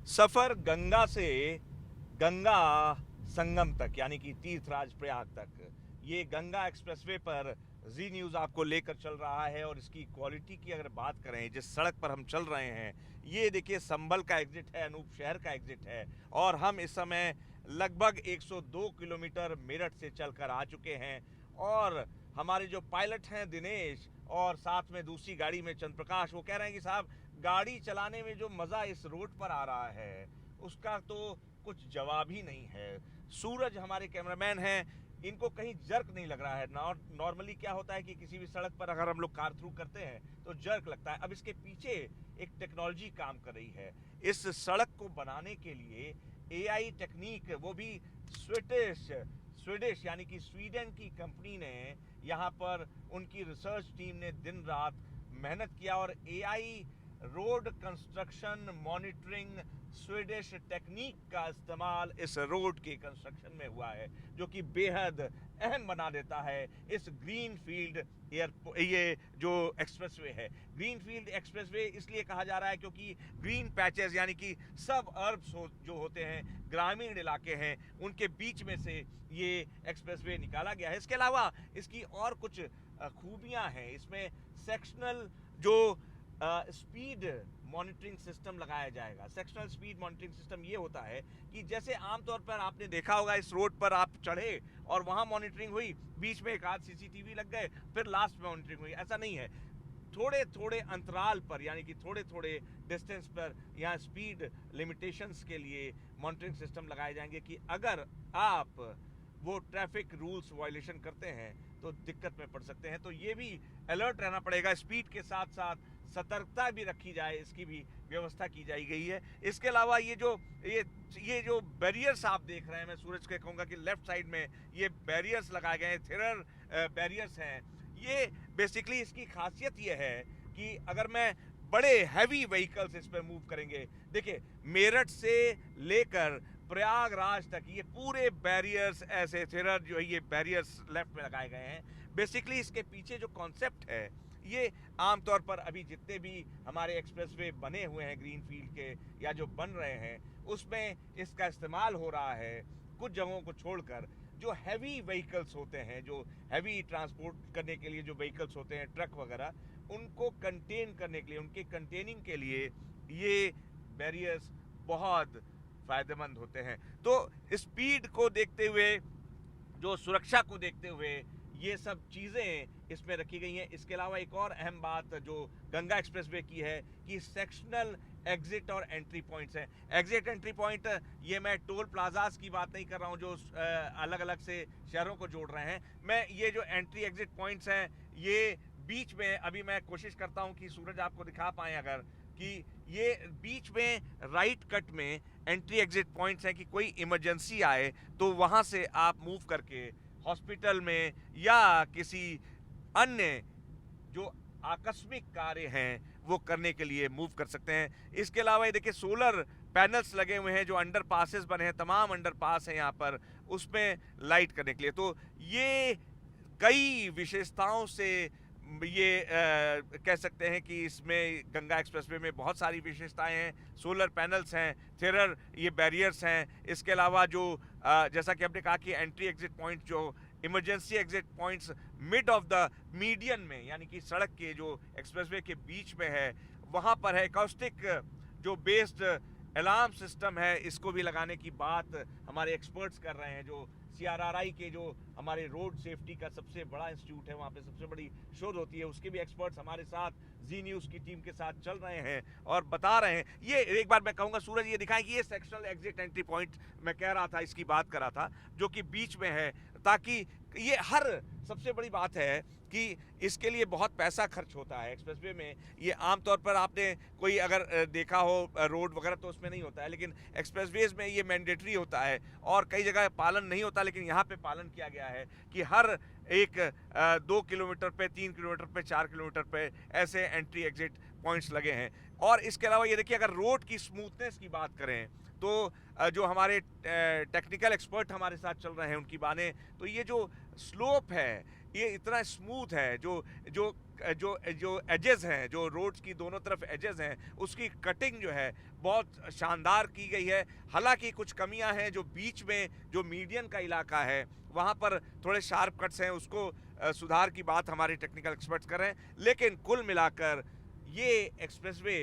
सफर गंगा से गंगा संगम तक यानी कि तीर्थराज प्रयाग तक ये गंगा एक्सप्रेसवे पर जी न्यूज़ आपको लेकर चल रहा है। और इसकी क्वालिटी की अगर बात करें, जिस सड़क पर हम चल रहे हैं, ये देखिए संभल का एग्जिट है, अनूप शहर का एग्जिट है। और हम इस समय लगभग 102 किलोमीटर मेरठ से चलकर आ चुके हैं। और हमारे जो पायलट हैं दिनेश, और साथ में दूसरी गाड़ी में चंद्रप्रकाश, वो कह रहे हैं कि साहब गाड़ी चलाने में जो मज़ा इस रोड पर आ रहा है उसका तो कुछ जवाब ही नहीं है। सूरज हमारे कैमरामैन हैं, इनको कहीं जर्क नहीं लग रहा है। नॉर्मली क्या होता है कि किसी भी सड़क पर अगर हम लोग कार थ्रू करते हैं तो जर्क लगता है। अब इसके पीछे एक टेक्नोलॉजी काम कर रही है। इस सड़क को बनाने के लिए एआई टेक्निक, वो भी स्वीडिश स्वीडिश यानी कि स्वीडन की कंपनी ने, यहाँ पर उनकी रिसर्च टीम ने दिन रात मेहनत किया और AI road construction monitoring Swedish technique का इस्तेमाल इस रोड के कंस्ट्रक्शन में हुआ है, जो कि बेहद अहम बना देता है इस ग्रीन फील्ड ये जो एक्सप्रेसवे है। ग्रीन फील्ड एक्सप्रेसवे इसलिए कहा जा रहा है क्योंकि ग्रीन पैचेस यानी कि सब अर्ब्स जो होते हैं, ग्रामीण इलाके हैं, उनके बीच में से ये एक्सप्रेसवे निकाला गया है। इसके अलावा इसकी और कुछ खूबियां हैं। इसमें सेक्शनल जो स्पीड मॉनिटरिंग सिस्टम लगाया जाएगा। सेक्शनल स्पीड मॉनिटरिंग सिस्टम ये होता है कि जैसे आमतौर पर आपने देखा होगा, इस रोड पर आप चढ़े और वहां मॉनिटरिंग हुई, बीच में एक आध सीसीटीवी लग गए, फिर लास्ट में मॉनिटरिंग हुई, ऐसा नहीं है। थोड़े थोड़े अंतराल पर यानी कि थोड़े थोड़े डिस्टेंस पर यहाँ स्पीड लिमिटेशंस के लिए मॉनिटरिंग सिस्टम लगाए जाएंगे कि अगर आप वो ट्रैफिक रूल्स वायलेशन करते हैं तो दिक्कत में पड़ सकते हैं। तो ये भी अलर्ट रहना पड़ेगा। स्पीड के साथ साथ सतर्कता भी रखी जाए, इसकी भी व्यवस्था की जाई गई है। इसके अलावा ये जो बैरियर्स आप देख रहे हैं, मैं सूरज के कहूँगा कि लेफ्ट साइड में ये बैरियर्स लगाए गए हैं, थिरर बैरियर्स हैं। ये बेसिकली इसकी खासियत ये है कि अगर मैं बड़े हैवी व्हीकल्स इस पर मूव करेंगे, देखिए मेरठ से लेकर प्रयागराज तक ये पूरे बैरियर्स, ऐसे थिरर जो है, ये बैरियर्स लेफ्ट में लगाए गए हैं। बेसिकली इसके पीछे जो कॉन्सेप्ट है, ये आमतौर पर अभी जितने भी हमारे एक्सप्रेसवे बने हुए हैं ग्रीन फील्ड के या जो बन रहे हैं, उसमें इसका इस्तेमाल हो रहा है कुछ जगहों को छोड़कर। जो हैवी व्हीकल्स होते हैं, जो हैवी ट्रांसपोर्ट करने के लिए जो व्हीकल्स होते हैं, ट्रक वगैरह, उनको कंटेन करने के लिए, उनके कंटेनिंग के लिए ये बैरियर्स बहुत फ़ायदेमंद होते हैं। तो स्पीड को देखते हुए, जो सुरक्षा को देखते हुए, ये सब चीज़ें इसमें रखी गई हैं। इसके अलावा एक और अहम बात जो गंगा एक्सप्रेसवे की है कि सेक्शनल एग्जिट और एंट्री पॉइंट्स हैं। एग्जिट एंट्री पॉइंट, ये मैं टोल प्लाजास की बात नहीं कर रहा हूँ जो अलग अलग से शहरों को जोड़ रहे हैं। मैं ये जो एंट्री एग्जिट पॉइंट्स हैं, ये बीच में अभी मैं कोशिश करता हूँ कि सूरज आपको दिखा पाए अगर, कि ये बीच में राइट कट में एंट्री एग्जिट पॉइंट्स हैं कि कोई इमरजेंसी आए तो वहाँ से आप मूव करके हॉस्पिटल में या किसी अन्य जो आकस्मिक कार्य हैं वो करने के लिए मूव कर सकते हैं। इसके अलावा ये देखिए सोलर पैनल्स लगे हुए हैं जो अंडर पासेस बने हैं, तमाम अंडर पास हैं यहाँ पर, उसमें लाइट करने के लिए। तो ये कई विशेषताओं से ये कह सकते हैं कि इसमें गंगा एक्सप्रेसवे में बहुत सारी विशेषताएं हैं। सोलर पैनल्स हैं, थिरर ये बैरियर्स हैं। इसके अलावा जो जैसा कि आपने कहा कि एंट्री एग्जिट पॉइंट, जो emergency exit points mid of the median में यानी कि सड़क के जो एक्सप्रेसवे के बीच में है, वहाँ पर है। एकॉस्टिक जो बेस्ड अलार्म सिस्टम है, इसको भी लगाने की बात हमारे एक्सपर्ट्स कर रहे हैं। जो सीआरआरआई के जो हमारे रोड सेफ्टी का सबसे बड़ा इंस्टीट्यूट है, वहाँ पे सबसे बड़ी शोध होती है, उसके भी एक्सपर्ट्स हमारे साथ जी न्यूज़ की टीम के साथ चल रहे हैं और बता रहे हैं। ये एक बार मैं कहूँगा सूरज ये दिखाएं कि ये सेक्शनल एग्जिट एंट्री पॉइंट मैं कह रहा था, इसकी बात कर रहा था, जो कि बीच में है, ताकि ये हर सबसे बड़ी बात है कि इसके लिए बहुत पैसा खर्च होता है एक्सप्रेसवे में। ये आमतौर पर आपने कोई अगर देखा हो रोड वगैरह तो उसमें नहीं होता है, लेकिन एक्सप्रेसवेज में ये मैंडेटरी होता है और कई जगह पालन नहीं होता, लेकिन यहाँ पे पालन किया गया है कि हर एक 2 किलोमीटर पे, 3 किलोमीटर पे, 4 किलोमीटर पे ऐसे एंट्री एग्जिट पॉइंट्स लगे हैं। और इसके अलावा ये देखिए, अगर रोड की स्मूथनेस की बात करें तो जो हमारे टेक्निकल एक्सपर्ट हमारे साथ चल रहे हैं उनकी माने तो ये जो स्लोप है ये इतना स्मूथ है, जो जो जो जो एजेस हैं, जो रोड्स की दोनों तरफ एजेस हैं, उसकी कटिंग जो है बहुत शानदार की गई है। हालांकि कुछ कमियां हैं, जो बीच में जो मीडियन का इलाका है वहां पर थोड़े शार्प कट्स हैं, उसको सुधार की बात हमारे टेक्निकल एक्सपर्ट्स कर रहे हैं। लेकिन कुल मिलाकर ये एक्सप्रेसवे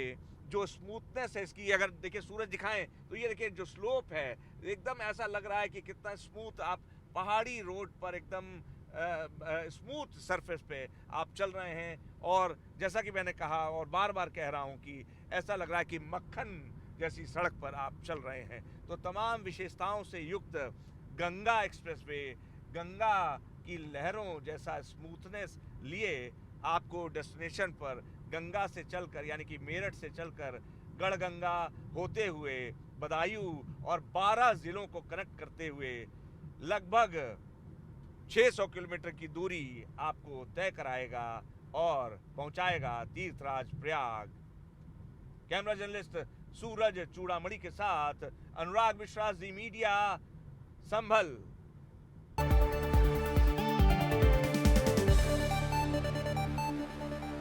जो स्मूथनेस है इसकी, अगर देखिए सूरज दिखाएं तो ये देखिए जो स्लोप है एकदम ऐसा लग रहा है कि कितना स्मूथ आप पहाड़ी रोड पर एकदम स्मूथ सरफेस पे आप चल रहे हैं। और जैसा कि मैंने कहा और बार बार कह रहा हूं कि ऐसा लग रहा है कि मक्खन जैसी सड़क पर आप चल रहे हैं। तो तमाम विशेषताओं से युक्त गंगा एक्सप्रेसवे, गंगा की लहरों जैसा स्मूथनेस लिए आपको डेस्टिनेशन पर गंगा से चलकर, यानी कि मेरठ से चलकर गढ़गंगा होते हुए बदायूं और 12 जिलों को कनेक्ट करते हुए लगभग 600 किलोमीटर की दूरी आपको तय कराएगा और पहुंचाएगा तीर्थराज प्रयाग। कैमरा जर्नलिस्ट सूरज चूड़ामणि के साथ अनुराग मिश्रा, जी मीडिया, संभल।